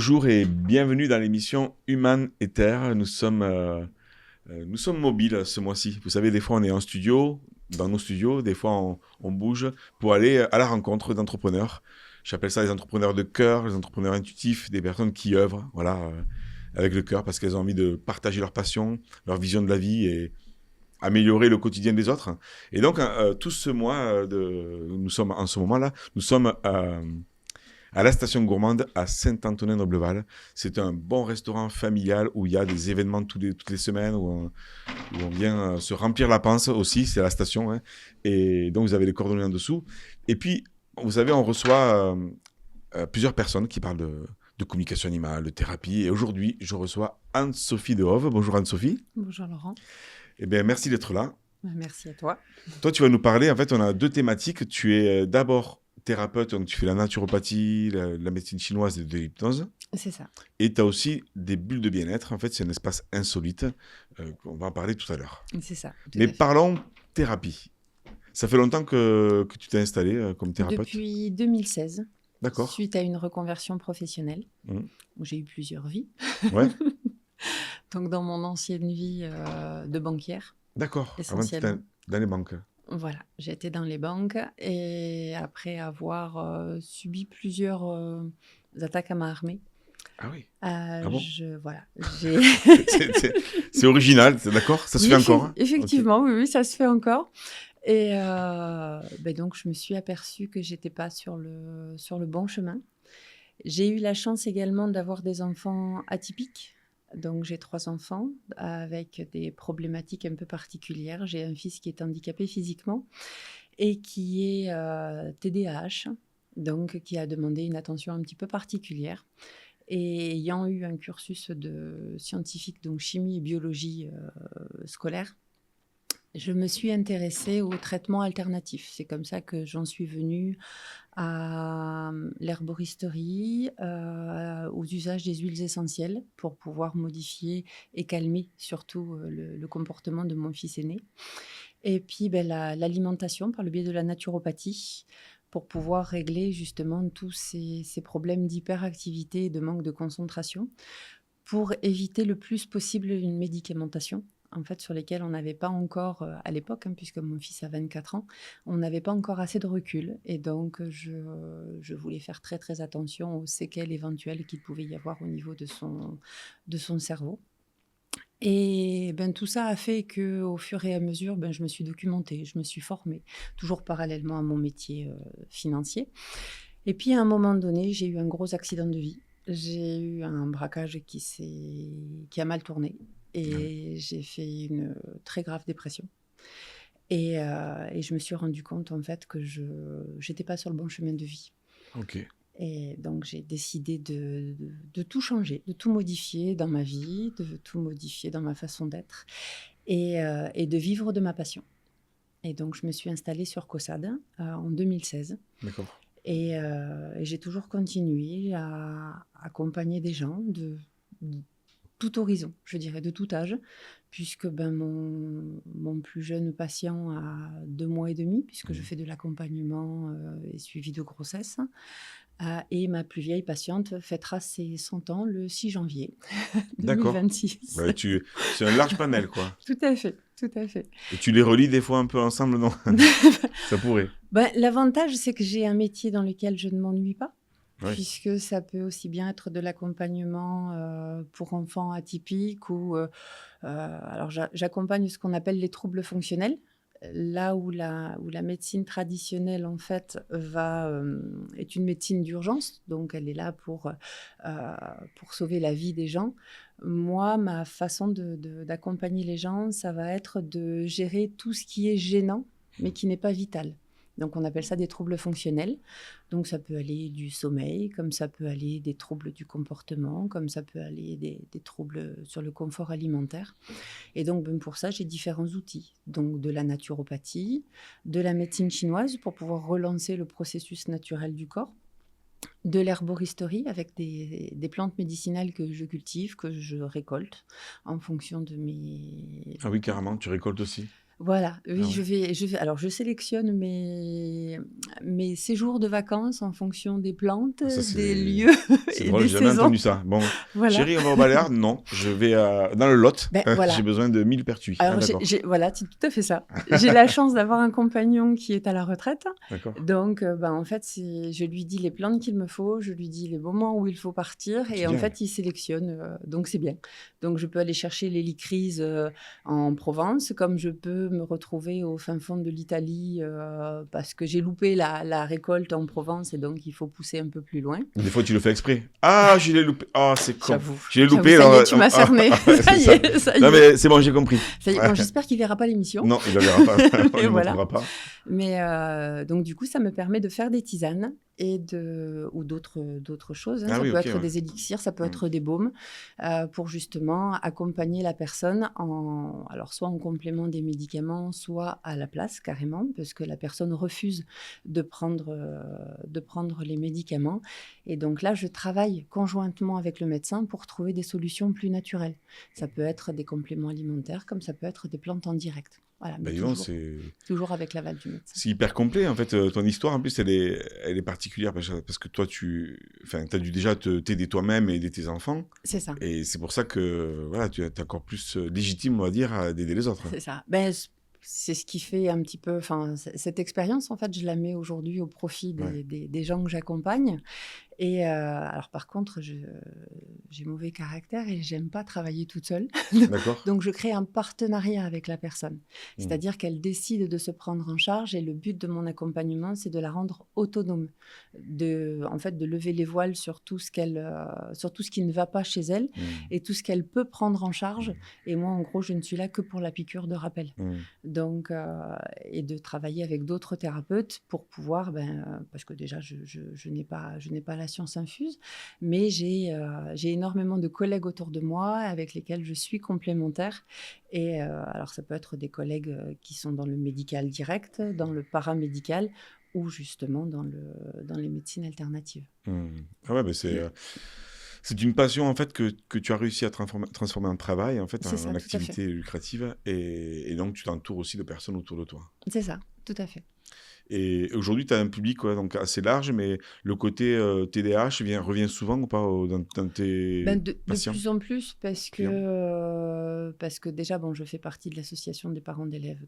Bonjour et bienvenue dans l'émission Human et Terre. Nous sommes mobiles ce mois-ci. Vous savez, des fois on est en studio, dans nos studios, des fois on bouge pour aller à la rencontre d'entrepreneurs. J'appelle ça les entrepreneurs de cœur, les entrepreneurs intuitifs, des personnes qui œuvrent avec le cœur parce qu'elles ont envie de partager leur passion, leur vision de la vie et améliorer le quotidien des autres. Et donc, tout ce mois, nous sommes en ce moment-là, nous sommes à la station gourmande à Saint-Antonin-Nobleval. C'est un bon restaurant familial où il y a des événements toutes les semaines, où on vient se remplir la panse aussi, c'est la station. Hein. Et donc, vous avez les coordonnées en dessous. Et puis, vous savez, on reçoit plusieurs personnes qui parlent de communication animale, de thérapie. Et aujourd'hui, je reçois Anne-Sophie Dehove. Bonjour Anne-Sophie. Bonjour Laurent. Eh bien, merci d'être là. Merci à toi. Toi, tu vas nous parler, en fait, on a deux thématiques. Tu es d'abord thérapeute, donc tu fais la naturopathie, la médecine chinoise et de l'hypnose. C'est ça. Et tu as aussi des bulles de bien-être. En fait, c'est un espace insolite. On va en parler tout à l'heure. C'est ça. Mais parlons thérapie. Ça fait longtemps que tu t'es installé comme thérapeute? Depuis 2016. D'accord. Suite à une reconversion professionnelle, où j'ai eu plusieurs vies. Ouais. Donc, dans mon ancienne vie de banquière. D'accord. Essentiellement. Avant, tu étais dans les banques. Voilà, j'étais dans les banques et après avoir subi plusieurs attaques à main armée. Ah oui. Ah bon? Voilà, c'est original, c'est d'accord? Ça se fait encore hein? Effectivement, okay. Oui, ça se fait encore. Et donc, je me suis aperçue que je n'étais pas sur le bon chemin. J'ai eu la chance également d'avoir des enfants atypiques. Donc, j'ai 3 enfants avec des problématiques un peu particulières. J'ai un fils qui est handicapé physiquement et qui est TDAH, donc qui a demandé une attention un petit peu particulière. Et ayant eu un cursus de scientifique, donc chimie et biologie scolaire, je me suis intéressée aux traitements alternatifs. C'est comme ça que j'en suis venue à l'herboristerie, aux usages des huiles essentielles pour pouvoir modifier et calmer surtout le comportement de mon fils aîné. Et puis l'alimentation par le biais de la naturopathie pour pouvoir régler justement tous ces problèmes d'hyperactivité et de manque de concentration pour éviter le plus possible une médicamentation. En fait, sur lesquels on n'avait pas encore, à l'époque, puisque mon fils a 24 ans, on n'avait pas encore assez de recul. Et donc, je voulais faire très, très attention aux séquelles éventuelles qu'il pouvait y avoir au niveau de son cerveau. Et tout ça a fait qu'au fur et à mesure, je me suis documentée, je me suis formée, toujours parallèlement à mon métier financier. Et puis, à un moment donné, j'ai eu un gros accident de vie. J'ai eu un braquage qui a mal tourné. Et j'ai fait une très grave dépression. Et je me suis rendu compte, en fait, que je n'étais pas sur le bon chemin de vie. Ok. Et donc, j'ai décidé de tout changer, de tout modifier dans ma vie, de tout modifier dans ma façon d'être et de vivre de ma passion. Et donc, je me suis installée sur Caussade en 2016. D'accord. Et j'ai toujours continué à accompagner des gens de tout horizon, je dirais, de tout âge, puisque mon plus jeune patient a 2 mois et demi, puisque je fais de l'accompagnement et suivi de grossesse, et ma plus vieille patiente fêtera ses 100 ans le 6 janvier 2026. Ouais, c'est un large panel, quoi. Tout à fait, tout à fait. Et tu les relis des fois un peu ensemble, non? Ça pourrait. L'avantage, c'est que j'ai un métier dans lequel je ne m'ennuie pas. Oui. Puisque ça peut aussi bien être de l'accompagnement pour enfants atypiques ou... alors, j'accompagne ce qu'on appelle les troubles fonctionnels, là où la médecine traditionnelle, en fait, est une médecine d'urgence, donc elle est là pour sauver la vie des gens. Moi, ma façon d'accompagner les gens, ça va être de gérer tout ce qui est gênant, mais qui n'est pas vital. Donc, on appelle ça des troubles fonctionnels. Donc, ça peut aller du sommeil, comme ça peut aller des troubles du comportement, comme ça peut aller des troubles sur le confort alimentaire. Et donc, pour ça, j'ai différents outils. Donc, de la naturopathie, de la médecine chinoise pour pouvoir relancer le processus naturel du corps, de l'herboristerie avec des plantes médicinales que je cultive, que je récolte en fonction de mes... Ah oui, carrément, tu récoltes aussi? Voilà, oui, Ah ouais. alors je sélectionne mes séjours de vacances en fonction des plantes, Ah, ça, des lieux c'est et drôle, des j'ai jamais saisons. entendu ça. Bon, Voilà. chérie, on va au Baléares? Non, je vais dans le Lot. Ben J'ai voilà. besoin de 1000 pertuis. Ah, Alors d'accord. voilà, c'est tout à fait ça. J'ai la chance d'avoir un compagnon qui est à la retraite, D'accord. donc ben, en fait, je lui dis les plantes qu'il me faut, je lui dis les moments où il faut partir et en Génial. fait, il sélectionne, donc c'est bien. Donc je peux aller chercher l'hélicryse, en Provence, comme je peux me retrouver au fin fond de l'Italie, parce que j'ai loupé la récolte en Provence et donc il faut pousser un peu plus loin. Des fois, tu le fais exprès. Ah, je l'ai loupé. Ah, c'est con. J'avoue, Je l'ai j'avoue, loupé. ça y Alors, est, tu m'as cerné. Ça c'est y ça. est, ça y Non, est. mais c'est bon, j'ai compris. Ça y est. Bon, j'espère qu'il verra pas l'émission. Non, il ne le verra pas. On ne Et lui voilà. montrera pas. Mais donc du coup, ça me permet de faire des tisanes ou d'autres choses, hein. Ah Ça oui, peut ok. être Ouais. des élixirs, ça peut Mm. être des baumes, pour justement accompagner la personne alors soit en complément des médicaments, soit à la place carrément, parce que la personne refuse de prendre les médicaments. Et donc là, je travaille conjointement avec le médecin pour trouver des solutions plus naturelles. Ça peut être des compléments alimentaires, comme ça peut être des plantes en direct. Voilà, mais Bah, dis donc, toujours avec l'aval du médecin. c'est hyper complet. En fait, ton histoire, en plus, elle est particulière parce que toi, as dû déjà t'aider toi-même et aider tes enfants. C'est ça. Et c'est pour ça que voilà, tu es encore plus légitime, on va dire, d'aider les autres. C'est ça. Ben, c'est ce qui fait un petit peu, enfin, cette expérience, en fait, je la mets aujourd'hui au profit Ouais. des gens que j'accompagne. Et alors, par contre, j'ai mauvais caractère et j'aime pas travailler toute seule. D'accord. Donc, je crée un partenariat avec la personne. Mm. C'est-à-dire qu'elle décide de se prendre en charge et le but de mon accompagnement, c'est de la rendre autonome, en fait, de lever les voiles sur tout ce qui ne va pas chez elle Mm. et tout ce qu'elle peut prendre en charge. Et moi, en gros, je ne suis là que pour la piqûre de rappel. Mm. Donc, et de travailler avec d'autres thérapeutes pour pouvoir, parce que déjà, je n'ai pas la science infuse, mais j'ai énormément de collègues autour de moi avec lesquels je suis complémentaire. Et alors, ça peut être des collègues qui sont dans le médical direct, dans le paramédical ou justement dans les médecines alternatives. Mm. Ah ouais, c'est une passion en fait que tu as réussi à transformer en travail, en fait, C'est ça, en tout à fait. activité lucrative, et donc tu t'entoures aussi de personnes autour de toi. C'est ça, tout à fait. Et aujourd'hui, tu as un public donc assez large, mais le côté TDAH revient souvent ou pas dans tes De patients, plus en plus clients? parce que déjà, bon, je fais partie de l'association des parents d'élèves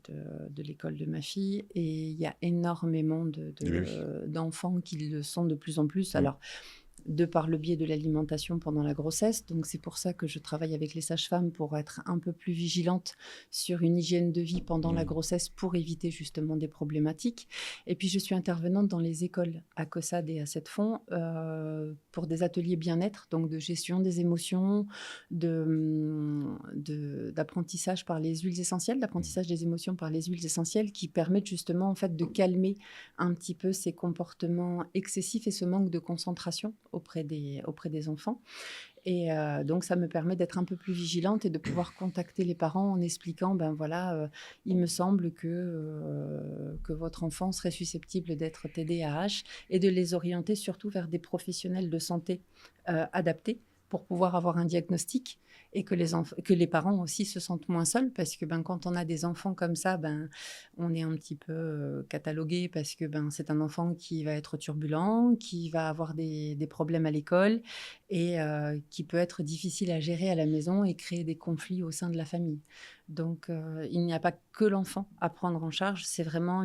de l'école de ma fille et il y a énormément Eh ben oui. d'enfants qui le sont de plus en plus. Mm. Alors, de par le biais de l'alimentation pendant la grossesse. Donc, c'est pour ça que je travaille avec les sages-femmes pour être un peu plus vigilante sur une hygiène de vie pendant la grossesse pour éviter justement des problématiques. Et puis, je suis intervenante dans les écoles à COSAD et à Cette-Fond pour des ateliers bien-être, donc de gestion des émotions, d'apprentissage par les huiles essentielles, d'apprentissage des émotions par les huiles essentielles qui permettent justement en fait de calmer un petit peu ces comportements excessifs et ce manque de concentration auprès des enfants. Et donc, ça me permet d'être un peu plus vigilante et de pouvoir contacter les parents en expliquant, il me semble que votre enfant serait susceptible d'être TDAH et de les orienter surtout vers des professionnels de santé adaptés pour pouvoir avoir un diagnostic et que les parents aussi se sentent moins seuls parce que quand on a des enfants comme ça, on est un petit peu catalogué parce que c'est un enfant qui va être turbulent, qui va avoir des problèmes à l'école et qui peut être difficile à gérer à la maison et créer des conflits au sein de la famille. Donc, il n'y a pas que l'enfant à prendre en charge, c'est vraiment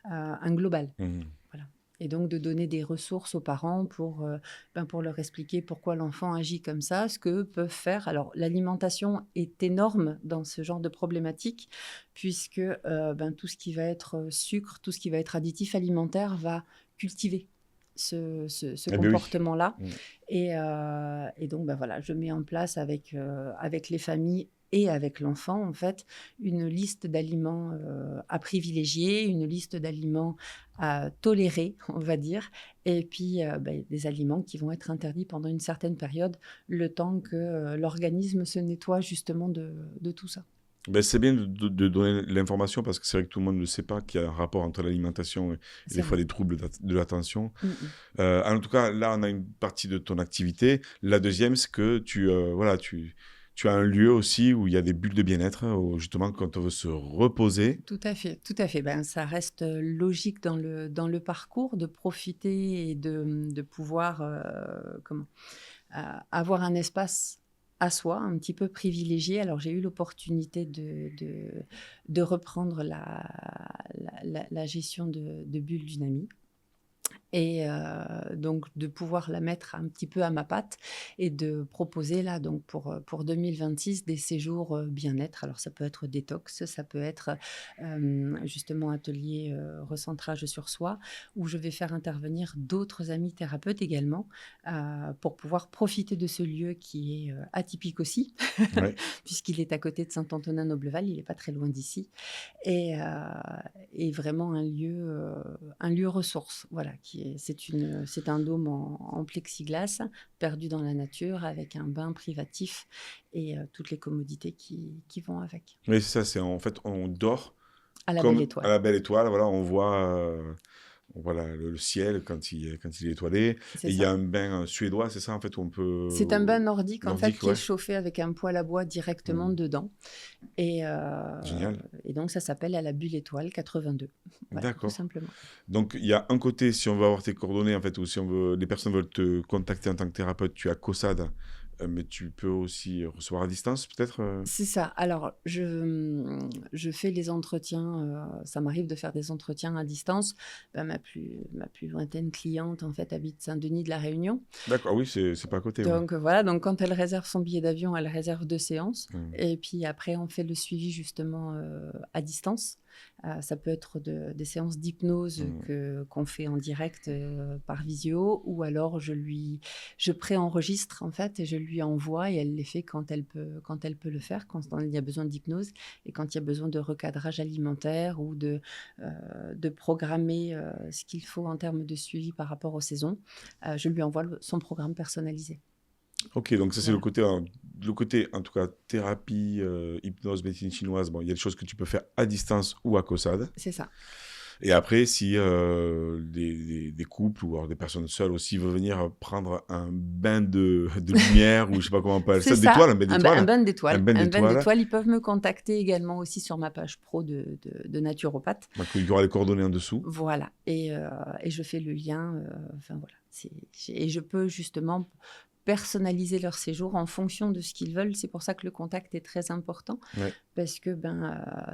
un global. Mmh. Voilà. Et donc, de donner des ressources aux parents pour leur expliquer pourquoi l'enfant agit comme ça, ce qu'eux peuvent faire. Alors, l'alimentation est énorme dans ce genre de problématique, puisque tout ce qui va être sucre, tout ce qui va être additif alimentaire va cultiver ce comportement-là. Oui. Et donc, voilà, je mets en place avec les familles et avec l'enfant, en fait, une liste d'aliments à privilégier, une liste d'aliments à tolérer, on va dire, et puis des aliments qui vont être interdits pendant une certaine période, le temps que l'organisme se nettoie justement de tout ça. C'est bien de donner l'information parce que c'est vrai que tout le monde ne sait pas qu'il y a un rapport entre l'alimentation et des fois des troubles de l'attention. En tout cas, là, on a une partie de ton activité. La deuxième, c'est que tu tu as un lieu aussi où il y a des bulles de bien-être, où justement quand on veut se reposer. Tout à fait, tout à fait. Ben, ça reste logique dans le parcours de profiter et de pouvoir avoir un espace à soi, un petit peu privilégié. Alors j'ai eu l'opportunité de reprendre la gestion de bulles d'une amie. Et donc de pouvoir la mettre un petit peu à ma patte et de proposer là donc pour 2026 des séjours, bien-être. Alors ça peut être détox, ça peut être, justement atelier, recentrage sur soi où je vais faire intervenir d'autres amis thérapeutes également, pour pouvoir profiter de ce lieu qui est, atypique aussi Ouais. puisqu'il est à côté de Saint-Antonin-Noble-Val, il est pas très loin d'ici et vraiment un lieu ressource, voilà, c'est un dôme en plexiglas, perdu dans la nature, avec un bain privatif et toutes les commodités qui vont avec. Oui, c'est ça, c'est en fait, on dort À la belle comme à étoile, la belle étoile, voilà, on voit le ciel quand il est étoilé. c'est Et il y a ça. un bain suédois, c'est ça en fait, où on C'est un bain peut... nordique, en fait, Nordique, qui est ouais. chauffé avec un poêle à bois directement Hmm. dedans et Génial. donc ça s'appelle à la Bulle Étoile 82. Voilà, tout D'accord. simplement. Donc, il y a un côté, si on veut avoir tes coordonnées, en fait, ou si on veut, les personnes veulent te contacter en tant que thérapeute, tu as COSAD, mais tu peux aussi recevoir à distance, peut-être C'est ça. Alors, je fais les entretiens, ça m'arrive de faire des entretiens à distance. Bah, ma plus lointaine cliente, en fait, habite Saint-Denis de la Réunion. D'accord, ah oui, c'est pas à côté, ouais. Donc, voilà, donc quand elle réserve son billet d'avion, elle réserve 2 séances Hmm. et puis après on fait le suivi justement, à distance. Ça peut être des séances d'hypnose Hmm. qu'on fait en direct, par visio ou alors je préenregistre en fait et je lui envoie et elle les fait quand elle peut le faire, quand il y a besoin d'hypnose et quand il y a besoin de recadrage alimentaire ou de programmer, ce qu'il faut en termes de suivi par rapport aux saisons. Je lui envoie son programme personnalisé. Ok, donc ça c'est Voilà, le côté, en tout cas, thérapie, hypnose, médecine chinoise. Bon, il y a des choses que tu peux faire à distance ou à COSAD. c'est ça. Et après, si des couples ou alors des personnes seules aussi veulent venir prendre un bain de lumière ou je sais pas comment on appelle C'est ça, ça, d'étoiles, un d'étoiles, bain un d'étoiles. bain Un bain d'étoiles, d'étoiles. Ils peuvent me contacter également aussi sur ma page pro de naturopathe. donc il y aura les coordonnées en dessous. Voilà et je fais le lien, enfin voilà, et je peux justement personnaliser leur séjour en fonction de ce qu'ils veulent. C'est pour ça que le contact est très important Ouais. parce que,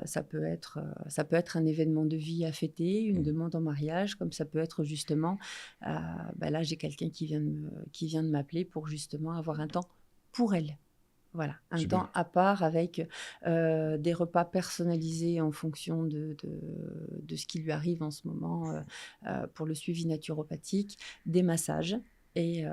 ça peut être un événement de vie à fêter, une Mm. demande en mariage, comme ça peut être justement, là, j'ai quelqu'un qui vient de m'appeler pour justement avoir un temps pour elle. Voilà, un Super. temps à part avec, des repas personnalisés en fonction de ce qui lui arrive en ce moment, pour le suivi naturopathique, des massages et heu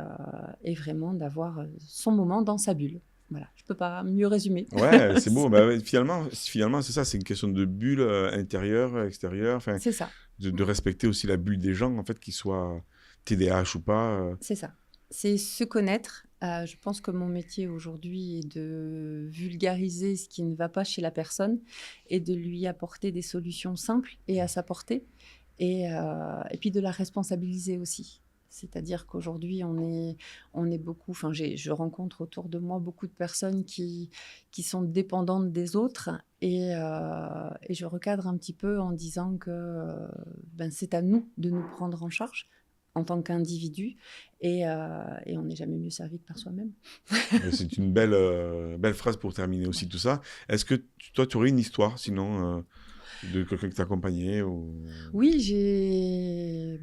et vraiment d'avoir, son moment dans sa bulle. Voilà, je peux pas mieux résumer. Ouais, c'est beau. Bah, ouais, finalement c'est ça, c'est une question de bulle intérieure, extérieure, enfin, C'est ça, de respecter aussi la bulle des gens, en fait, qu'ils soient TDAH ou pas. c'est ça. C'est se connaître. Je pense que mon métier aujourd'hui est de vulgariser ce qui ne va pas chez la personne et de lui apporter des solutions simples et à sa portée et puis de la responsabiliser aussi. C'est-à-dire qu'aujourd'hui, on est beaucoup, enfin, je rencontre autour de moi beaucoup de personnes qui sont dépendantes des autres et je recadre un petit peu en disant que ben, c'est à nous de nous prendre en charge en tant qu'individu et on n'est jamais mieux servi que par soi-même. Mais c'est une belle phrase pour terminer aussi tout ça. Est-ce que toi, tu aurais une histoire, sinon, de quelqu'un qui t'a accompagné ou... Oui,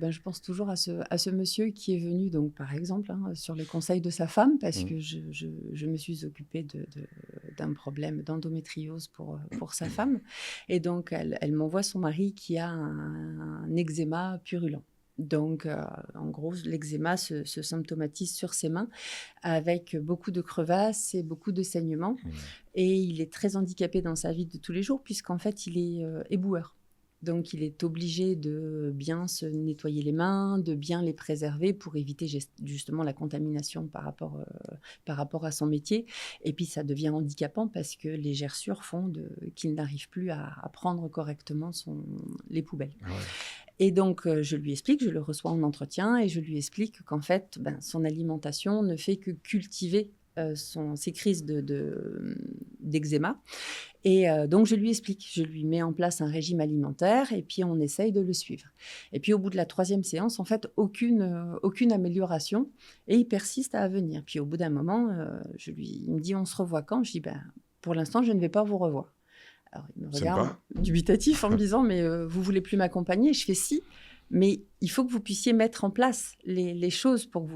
ben, je pense toujours à ce monsieur qui est venu, donc, par exemple, hein, sur les conseils de sa femme, parce Mm. que je me suis occupée d'un problème d'endométriose pour sa femme. Et donc, elle m'envoie son mari qui a un eczéma purulent. Donc, en gros, l'eczéma se symptomatise sur ses mains avec beaucoup de crevasses et beaucoup de saignements. Mm. Et il est très handicapé dans sa vie de tous les jours, puisqu'en fait, il est éboueur. Donc, il est obligé de bien se nettoyer les mains, de bien les préserver pour éviter justement la contamination par rapport à son métier. Et puis, ça devient handicapant parce que les gerçures font qu'il n'arrive plus à prendre correctement les poubelles. Ah ouais. Et donc, je lui explique, je le reçois en entretien et je lui explique qu'en fait, ben, son alimentation ne fait que cultiver ses crises d'eczéma. Et donc, je lui explique. Je lui mets en place un régime alimentaire et puis on essaye de le suivre. Et puis, au bout de la 3e séance, en fait, aucune amélioration et il persiste à venir. Puis, au bout d'un moment, il me dit, on se revoit quand? Je dis, ben, pour l'instant, je ne vais pas vous revoir. Alors, il me regarde dubitatif en me disant, mais vous voulez plus m'accompagner? Je fais si, mais il faut que vous puissiez mettre en place les choses pour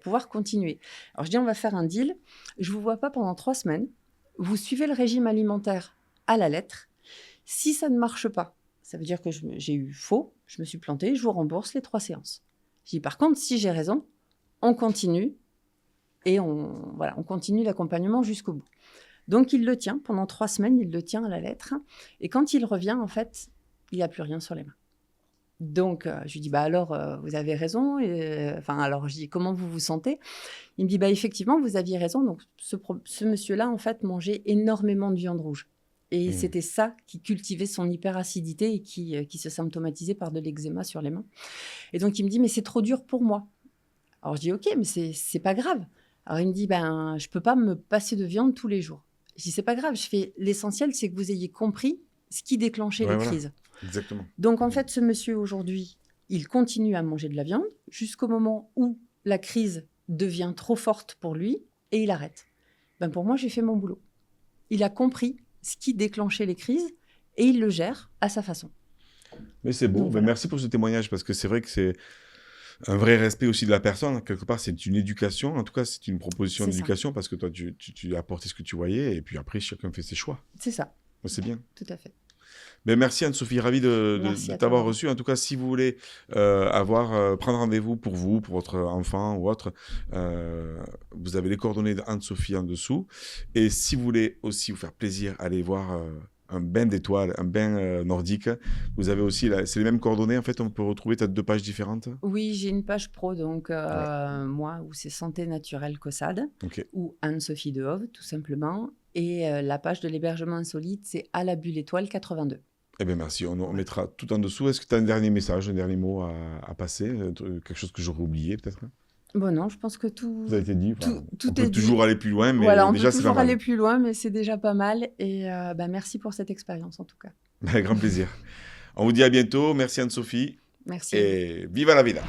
pouvoir continuer. Alors, je dis, on va faire un deal. Je ne vous vois pas pendant 3 semaines. Vous suivez le régime alimentaire à la lettre. Si ça ne marche pas, ça veut dire que j'ai eu faux, je me suis plantée, je vous rembourse les 3 séances. Je dis, par contre, si j'ai raison, on continue et on continue l'accompagnement jusqu'au bout. Donc, il le tient pendant 3 semaines, il le tient à la lettre. Et quand il revient, en fait, il n'y a plus rien sur les mains. Donc, je lui dis, bah alors, vous avez raison. Alors, je dis, comment vous vous sentez? Il me dit, bah effectivement, vous aviez raison. Donc, ce monsieur-là, en fait, mangeait énormément de viande rouge. Et c'était ça qui cultivait son hyperacidité et qui se symptomatisait par de l'eczéma sur les mains. Et donc, il me dit, mais c'est trop dur pour moi. Alors, je dis, OK, mais c'est pas grave. Alors, il me dit, ben, je peux pas me passer de viande tous les jours. Je dis, c'est pas grave. Je fais, l'essentiel, c'est que vous ayez compris ce qui déclenchait les crises. Exactement. Donc, en fait, ce monsieur, aujourd'hui, il continue à manger de la viande jusqu'au moment où la crise devient trop forte pour lui et il arrête. Ben, pour moi, j'ai fait mon boulot. Il a compris ce qui déclenchait les crises et il le gère à sa façon. Mais c'est beau. Donc, voilà. Merci pour ce témoignage parce que c'est vrai que c'est un vrai respect aussi de la personne. Quelque part, c'est une éducation. En tout cas, c'est une proposition d'éducation parce que toi, tu as apporté ce que tu voyais et puis après, chacun fait ses choix. C'est ça. C'est bien. Tout à fait. Ben merci Anne-Sophie, ravi de t'avoir reçu. En tout cas, si vous voulez prendre rendez-vous pour vous, pour votre enfant ou autre, vous avez les coordonnées d'Anne-Sophie en dessous. Et si vous voulez aussi vous faire plaisir, allez voir un bain d'étoiles, un bain nordique. Vous avez aussi, c'est les mêmes coordonnées en fait, on peut retrouver, tu as 2 pages différentes? Oui, j'ai une page pro, donc moi, où c'est Santé Naturelle Caussade, ou Anne-Sophie Dehove, tout simplement. Et la page de l'hébergement insolite, c'est à la bulle étoile 82. Eh bien, merci. On mettra tout en dessous. Est-ce que tu as un dernier message, un dernier mot à passer? Quelque chose que j'aurais oublié, peut-être? Bon, non, je pense que tout a été dit. Tout on peut toujours aller plus loin, mais voilà, déjà, c'est pas mal. On peut toujours aller plus loin, mais c'est déjà pas mal. Et merci pour cette expérience, en tout cas. Avec grand plaisir. On vous dit à bientôt. Merci Anne-Sophie. Merci. Et viva la vida!